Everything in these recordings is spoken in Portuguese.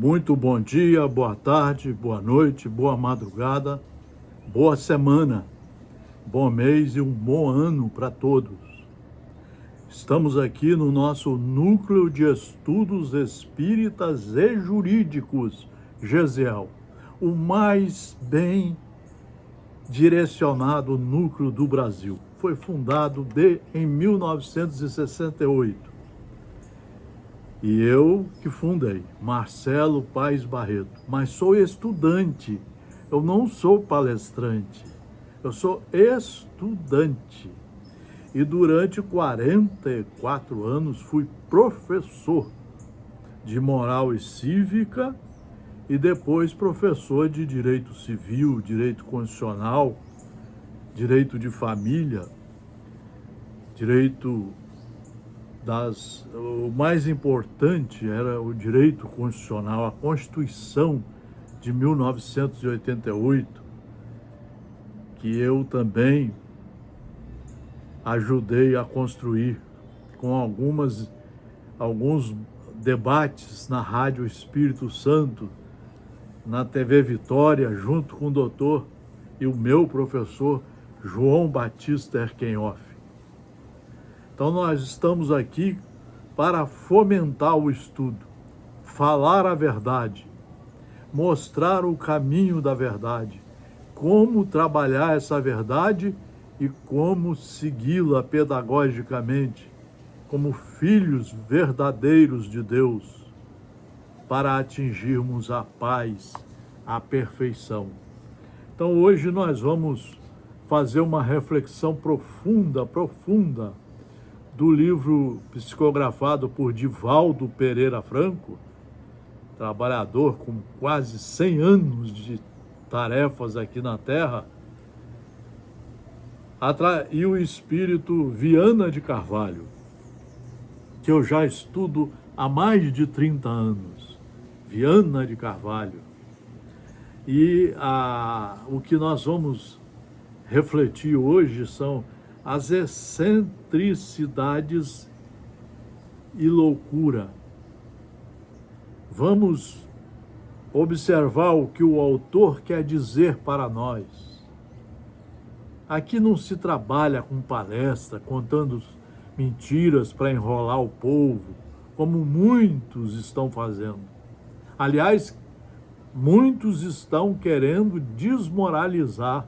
Muito bom dia, boa tarde, boa noite, boa madrugada, boa semana, bom mês e um bom ano para todos. Estamos aqui no nosso Núcleo de Estudos Espíritas e Jurídicos, GESEL, o mais bem direcionado núcleo do Brasil. Foi fundado em 1968. E eu que fundei, Marcelo Paes Barreto, mas sou estudante, eu não sou palestrante, eu sou estudante. E durante 44 anos fui professor de moral e cívica e depois professor de direito civil, direito constitucional, direito de família, direito o mais importante era o direito constitucional, a Constituição de 1988, que eu também ajudei a construir com alguns debates na Rádio Espírito Santo, na TV Vitória, junto com o doutor e o meu professor João Batista Erkenhoff. Então nós estamos aqui para fomentar o estudo, falar a verdade, mostrar o caminho da verdade, como trabalhar essa verdade e como segui-la pedagogicamente, como filhos verdadeiros de Deus, para atingirmos a paz, a perfeição. Então hoje nós vamos fazer uma reflexão profunda do livro psicografado por Divaldo Pereira Franco, trabalhador com quase 100 anos de tarefas aqui na Terra, e o espírito Viana de Carvalho, que eu já estudo há mais de 30 anos. Viana de Carvalho. E o que nós vamos refletir hoje são as excentricidades e loucura. Vamos observar o que o autor quer dizer para nós. Aqui não se trabalha com palestra, contando mentiras para enrolar o povo, como muitos estão fazendo. Aliás, muitos estão querendo desmoralizar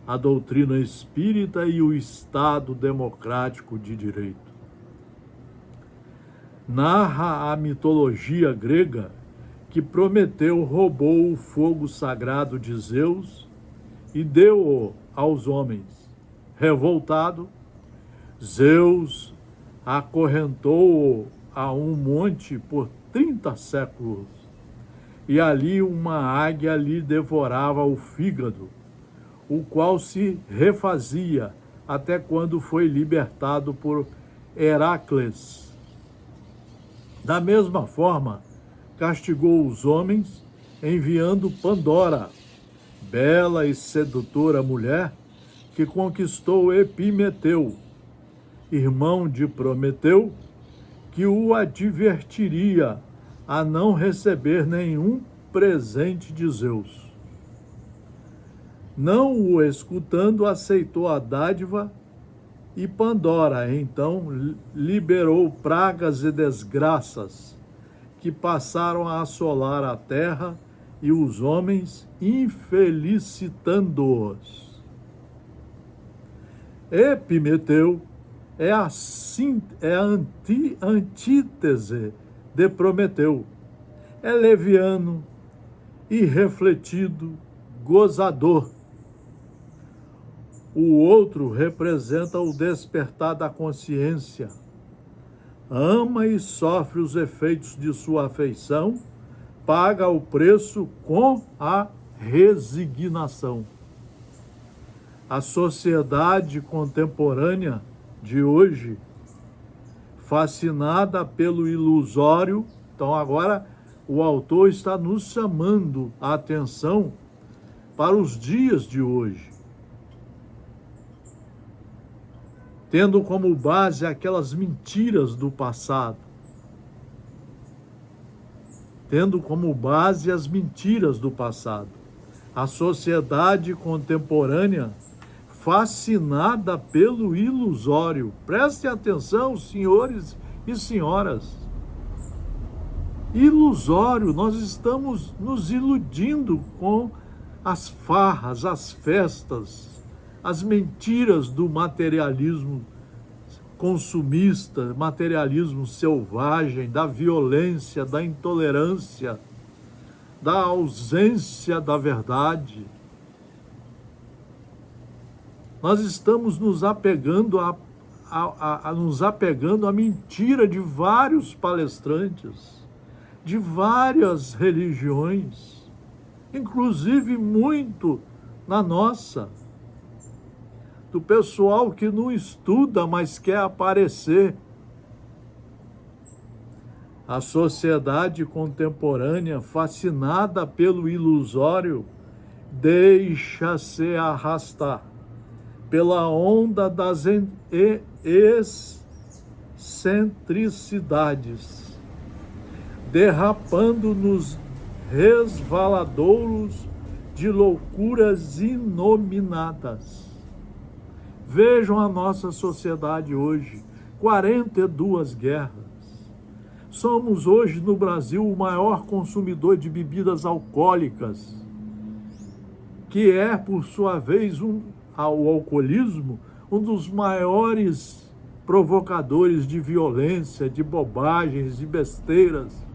a doutrina espírita e o Estado democrático de direito. Narra a mitologia grega que Prometeu roubou o fogo sagrado de Zeus e deu-o aos homens. Revoltado, Zeus acorrentou-o a um monte por 30 séculos, e ali uma águia lhe devorava o fígado, o qual se refazia até quando foi libertado por Heracles. Da mesma forma, castigou os homens, enviando Pandora, bela e sedutora mulher, que conquistou Epimeteu, irmão de Prometeu, que o advertiria a não receber nenhum presente de Zeus. Não o escutando, aceitou a dádiva, e Pandora então liberou pragas e desgraças que passaram a assolar a terra e os homens, infelicitando-os. Epimeteu é a antítese de Prometeu. É leviano, irrefletido, gozador. O outro representa o despertar da consciência. Ama e sofre os efeitos de sua afeição, paga o preço com a resignação. A sociedade contemporânea de hoje, fascinada pelo ilusório, então agora o autor está nos chamando a atenção para os dias de hoje, tendo como base aquelas mentiras do passado. tendo como base as mentiras do passado. A sociedade contemporânea, fascinada pelo ilusório. Prestem atenção, senhores e senhoras. Ilusório, nós estamos nos iludindo com as farras, as festas, as mentiras do materialismo consumista, materialismo selvagem, da violência, da intolerância, da ausência da verdade. Nós estamos nos apegando à mentira de vários palestrantes, de várias religiões, inclusive muito na nossa, do pessoal que não estuda, mas quer aparecer. A sociedade contemporânea, fascinada pelo ilusório, deixa-se arrastar pela onda das excentricidades, derrapando nos resvaladouros de loucuras inominadas. Vejam a nossa sociedade hoje, 42 guerras. Somos hoje no Brasil o maior consumidor de bebidas alcoólicas, que é, por sua vez, o alcoolismo, um dos maiores provocadores de violência, de bobagens, de besteiras,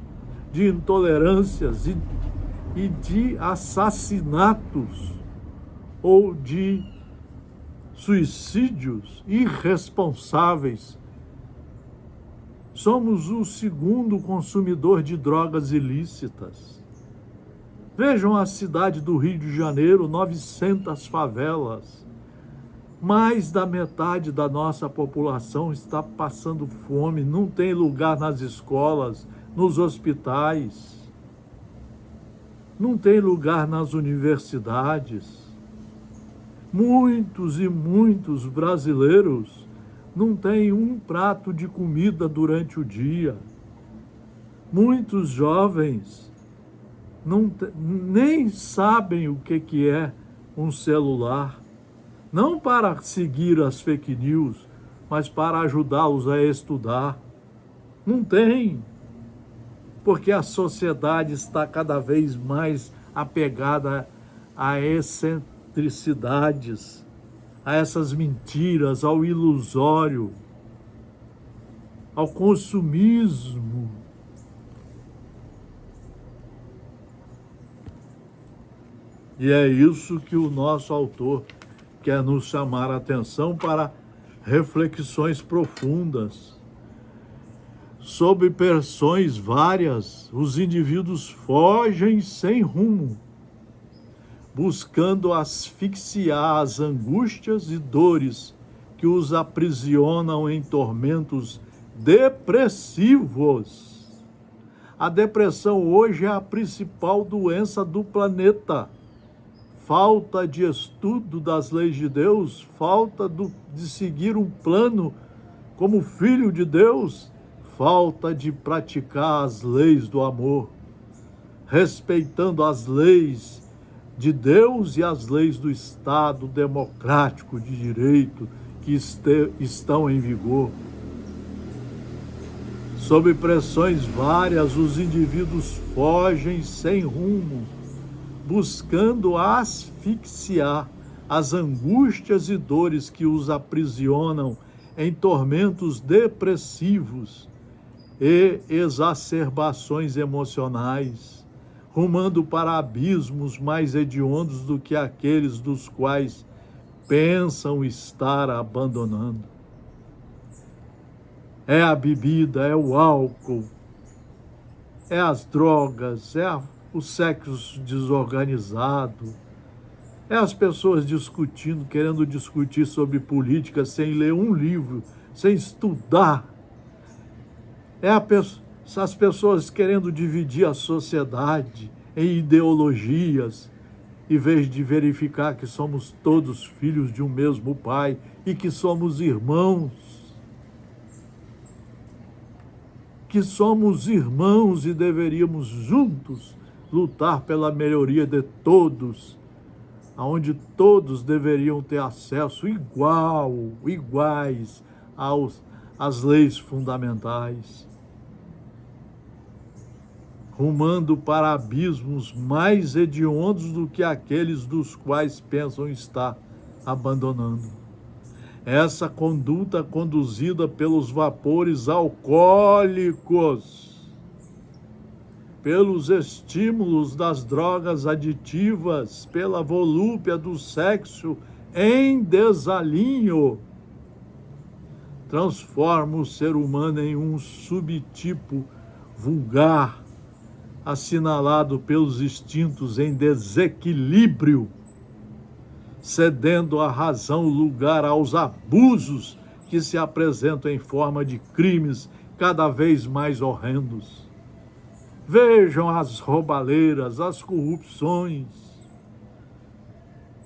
de intolerâncias e de assassinatos ou de suicídios irresponsáveis. Somos o segundo consumidor de drogas ilícitas. Vejam a cidade do Rio de Janeiro, 900 favelas. Mais da metade da nossa população está passando fome, não tem lugar nas escolas, nos hospitais, não tem lugar nas universidades. Muitos e muitos brasileiros não têm um prato de comida durante o dia. Muitos jovens nem sabem o que é um celular. Não para seguir as fake news, mas para ajudá-los a estudar. Não tem. Porque a sociedade está cada vez mais apegada a excentricidades, a essas mentiras, ao ilusório, ao consumismo. E é isso que o nosso autor quer nos chamar a atenção para reflexões profundas. Sob pressões várias, os indivíduos fogem sem rumo, buscando asfixiar as angústias e dores que os aprisionam em tormentos depressivos. A depressão hoje é a principal doença do planeta. Falta de estudo das leis de Deus, falta de seguir um plano como filho de Deus, falta de praticar as leis do amor, respeitando as leis de Deus e as leis do Estado democrático de direito que estão em vigor. Sob pressões várias, os indivíduos fogem sem rumo, buscando asfixiar as angústias e dores que os aprisionam em tormentos depressivos e exacerbações emocionais, rumando para abismos mais hediondos do que aqueles dos quais pensam estar abandonando. É a bebida, é o álcool, é as drogas, o sexo desorganizado, é as pessoas discutindo, querendo discutir sobre política sem ler um livro, sem estudar. As pessoas querendo dividir a sociedade em ideologias, em vez de verificar que somos todos filhos de um mesmo Pai e que somos irmãos. que somos irmãos e deveríamos juntos lutar pela melhoria de todos, aonde todos deveriam ter acesso iguais às leis fundamentais, rumando para abismos mais hediondos do que aqueles dos quais pensam estar abandonando. Essa conduta conduzida pelos vapores alcoólicos, pelos estímulos das drogas aditivas, pela volúpia do sexo em desalinho, transforma o ser humano em um subtipo vulgar, assinalado pelos instintos em desequilíbrio, cedendo a razão lugar aos abusos que se apresentam em forma de crimes cada vez mais horrendos. Vejam as roubaleiras, as corrupções.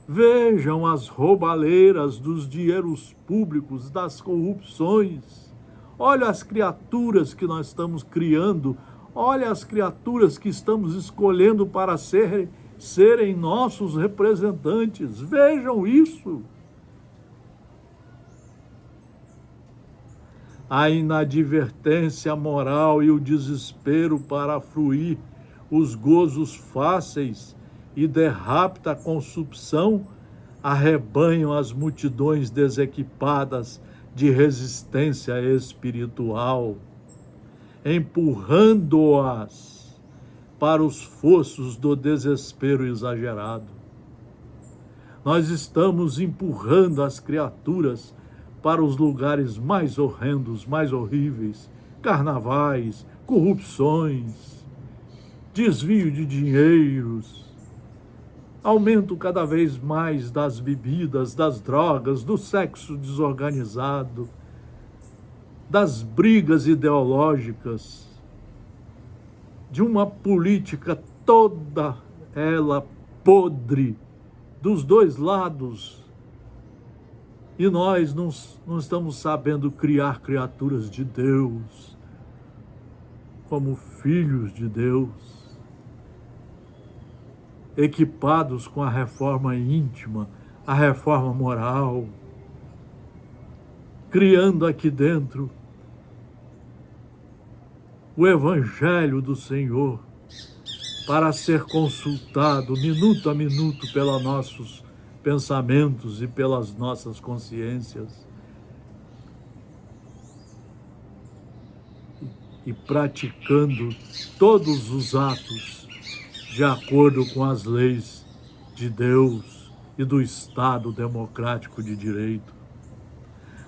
Vejam as roubaleiras dos dinheiros públicos, das corrupções. Olha as criaturas que nós estamos criando. Olha as criaturas que estamos escolhendo para serem nossos representantes. Vejam isso. A inadvertência moral e o desespero para fruir os gozos fáceis e de rápida consumpção arrebanham as multidões desequipadas de resistência espiritual, empurrando-as para os fossos do desespero exagerado. Nós estamos empurrando as criaturas para os lugares mais horrendos, mais horríveis, carnavais, corrupções, desvio de dinheiros, aumento cada vez mais das bebidas, das drogas, do sexo desorganizado, das brigas ideológicas, de uma política toda ela podre, dos dois lados. E nós não estamos sabendo criar criaturas de Deus, como filhos de Deus, equipados com a reforma íntima, a reforma moral, criando aqui dentro o Evangelho do Senhor para ser consultado minuto a minuto pelos nossos pensamentos e pelas nossas consciências, e praticando todos os atos de acordo com as leis de Deus e do Estado democrático de direito.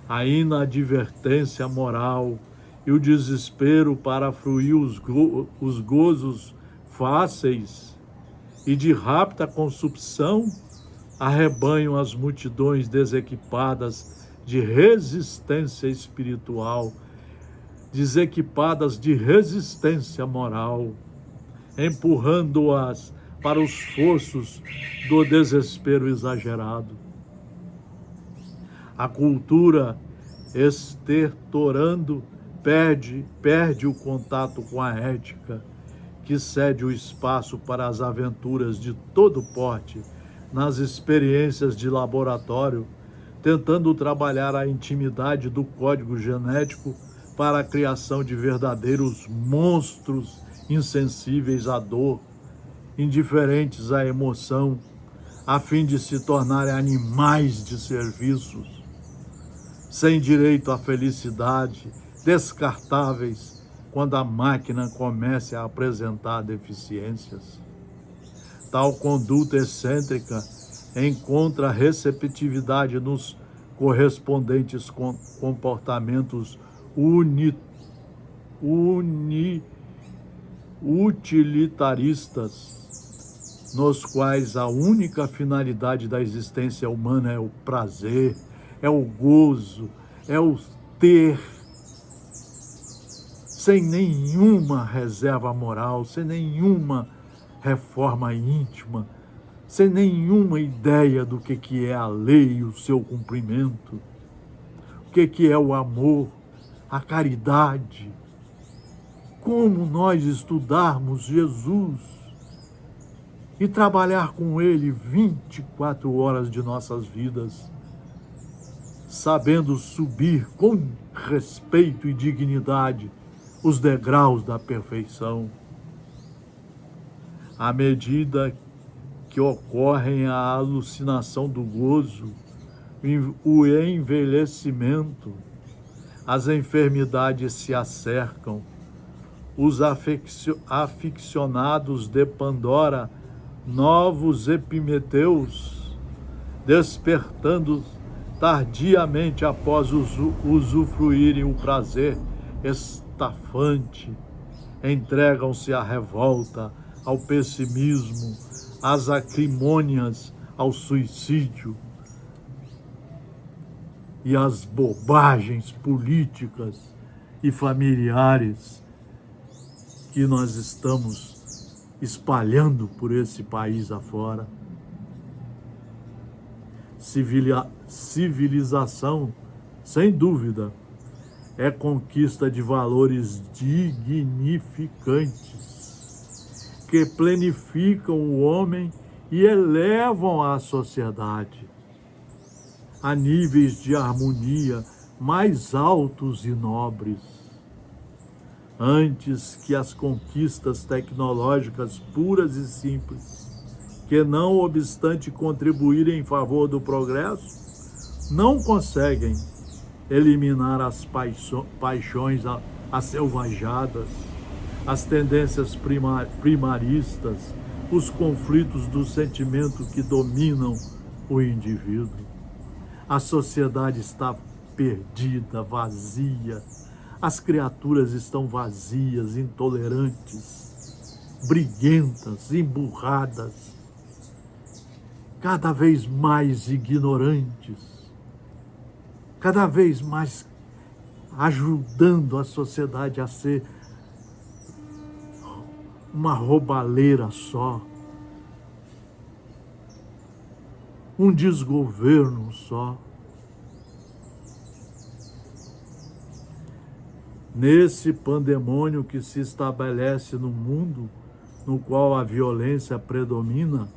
A inadvertência moral e o desespero para fruir os gozos fáceis e de rápida consumpção arrebanham as multidões desequipadas de resistência espiritual, desequipadas de resistência moral, empurrando-as para os fossos do desespero exagerado. A cultura, estertorando, perde o contato com a ética, que cede o espaço para as aventuras de todo porte, nas experiências de laboratório, tentando trabalhar a intimidade do código genético para a criação de verdadeiros monstros insensíveis à dor, indiferentes à emoção, a fim de se tornarem animais de serviços, sem direito à felicidade, descartáveis quando a máquina comece a apresentar deficiências. Tal conduta excêntrica encontra receptividade nos correspondentes comportamentos utilitaristas, nos quais a única finalidade da existência humana é o prazer, é o gozo, é o ter, sem nenhuma reserva moral, sem nenhuma reforma íntima, sem nenhuma ideia do que é a lei e o seu cumprimento, o que é o amor, a caridade, como nós estudarmos Jesus e trabalhar com Ele 24 horas de nossas vidas, sabendo subir com respeito e dignidade os degraus da perfeição. À medida que ocorrem a alucinação do gozo, o envelhecimento, as enfermidades se acercam, os aficionados de Pandora, novos Epimeteus, despertando tardiamente após usufruírem o prazer estafante, entregam-se à revolta, ao pessimismo, às acrimônias, ao suicídio e às bobagens políticas e familiares que nós estamos espalhando por esse país afora. Civilização, sem dúvida, é conquista de valores dignificantes que planificam o homem e elevam a sociedade a níveis de harmonia mais altos e nobres. Antes que as conquistas tecnológicas puras e simples, que não obstante contribuírem em favor do progresso, não conseguem eliminar as paixões asselvajadas, as tendências primaristas, os conflitos do sentimento que dominam o indivíduo. A sociedade está perdida, vazia. As criaturas estão vazias, intolerantes, briguentas, emburradas, cada vez mais ignorantes, cada vez mais ajudando a sociedade a ser uma roubalheira só, um desgoverno só. Nesse pandemônio que se estabelece no mundo, no qual a violência predomina,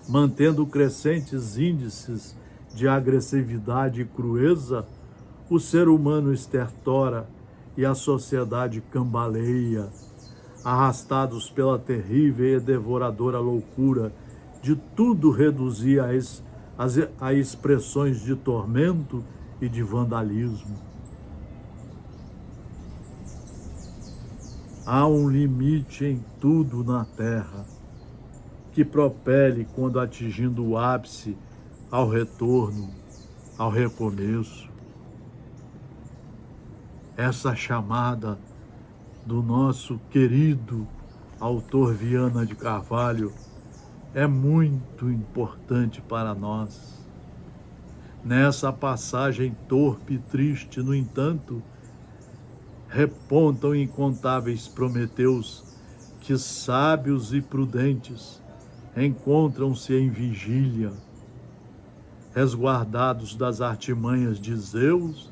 mantendo crescentes índices de agressividade e crueza, o ser humano estertora e a sociedade cambaleia, arrastados pela terrível e devoradora loucura de tudo reduzir a expressões de tormento e de vandalismo. Há um limite em tudo na terra, que propele, quando atingindo o ápice, ao retorno, ao recomeço. Essa chamada do nosso querido autor Viana de Carvalho é muito importante para nós. Nessa passagem torpe e triste, no entanto, repontam incontáveis Prometeus que, sábios e prudentes, encontram-se em vigília, resguardados das artimanhas de Zeus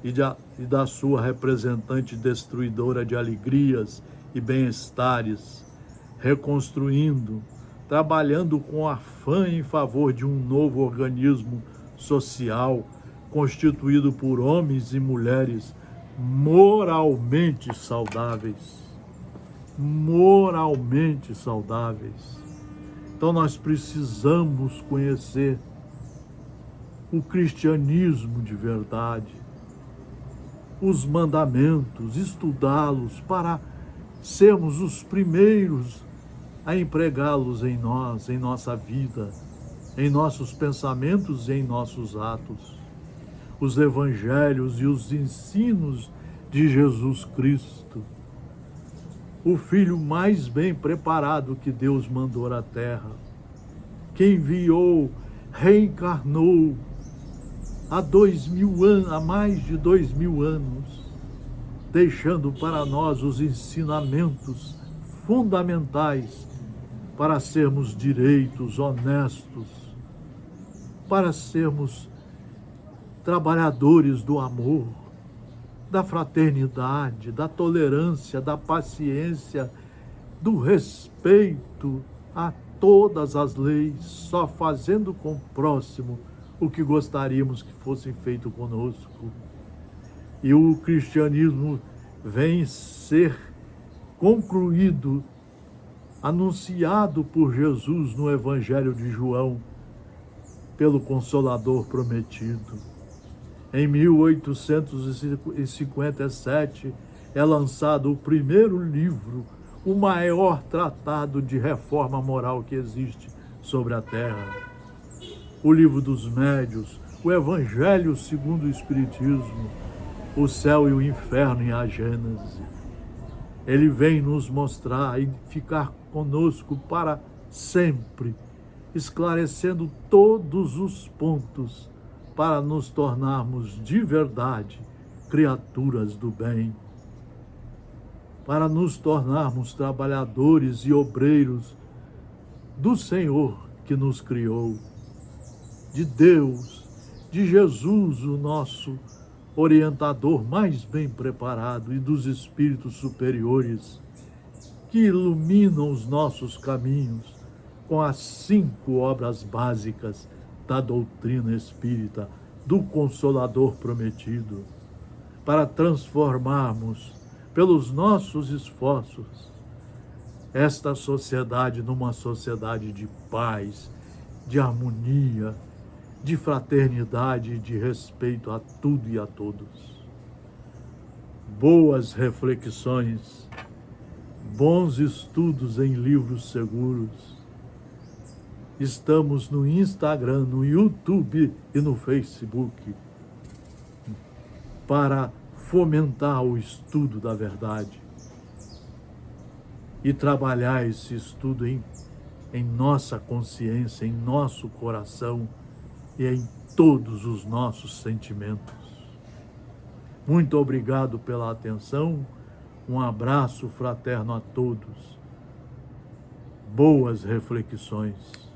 e da sua representante destruidora de alegrias e bem-estares, reconstruindo, trabalhando com afã em favor de um novo organismo social constituído por homens e mulheres moralmente saudáveis. Moralmente saudáveis. Então nós precisamos conhecer o cristianismo de verdade, os mandamentos, estudá-los para sermos os primeiros a empregá-los em nós, em nossa vida, em nossos pensamentos e em nossos atos. Os evangelhos e os ensinos de Jesus Cristo, o Filho mais bem preparado que Deus mandou à terra, que enviou, reencarnou há mais de 2000 anos, deixando para nós os ensinamentos fundamentais para sermos direitos, honestos, para sermos trabalhadores do amor, da fraternidade, da tolerância, da paciência, do respeito a todas as leis, só fazendo com o próximo o que gostaríamos que fosse feito conosco. E o cristianismo vem ser concluído, anunciado por Jesus no Evangelho de João, pelo Consolador prometido. Em 1857 é lançado o primeiro livro, o maior tratado de reforma moral que existe sobre a Terra. O Livro dos Médios, o Evangelho segundo o Espiritismo, o Céu e o Inferno em a Gênese. Ele vem nos mostrar e ficar conosco para sempre, esclarecendo todos os pontos para nos tornarmos de verdade criaturas do bem, para nos tornarmos trabalhadores e obreiros do Senhor que nos criou, de Deus, de Jesus, o nosso orientador mais bem preparado, e dos espíritos superiores que iluminam os nossos caminhos com as 5 obras básicas da doutrina espírita, do Consolador prometido, para transformarmos, pelos nossos esforços, esta sociedade numa sociedade de paz, de harmonia, de fraternidade e de respeito a tudo e a todos. Boas reflexões, bons estudos em livros seguros. Estamos no Instagram, no YouTube e no Facebook para fomentar o estudo da verdade e trabalhar esse estudo em nossa consciência, em nosso coração e em todos os nossos sentimentos. Muito obrigado pela atenção, um abraço fraterno a todos. Boas reflexões.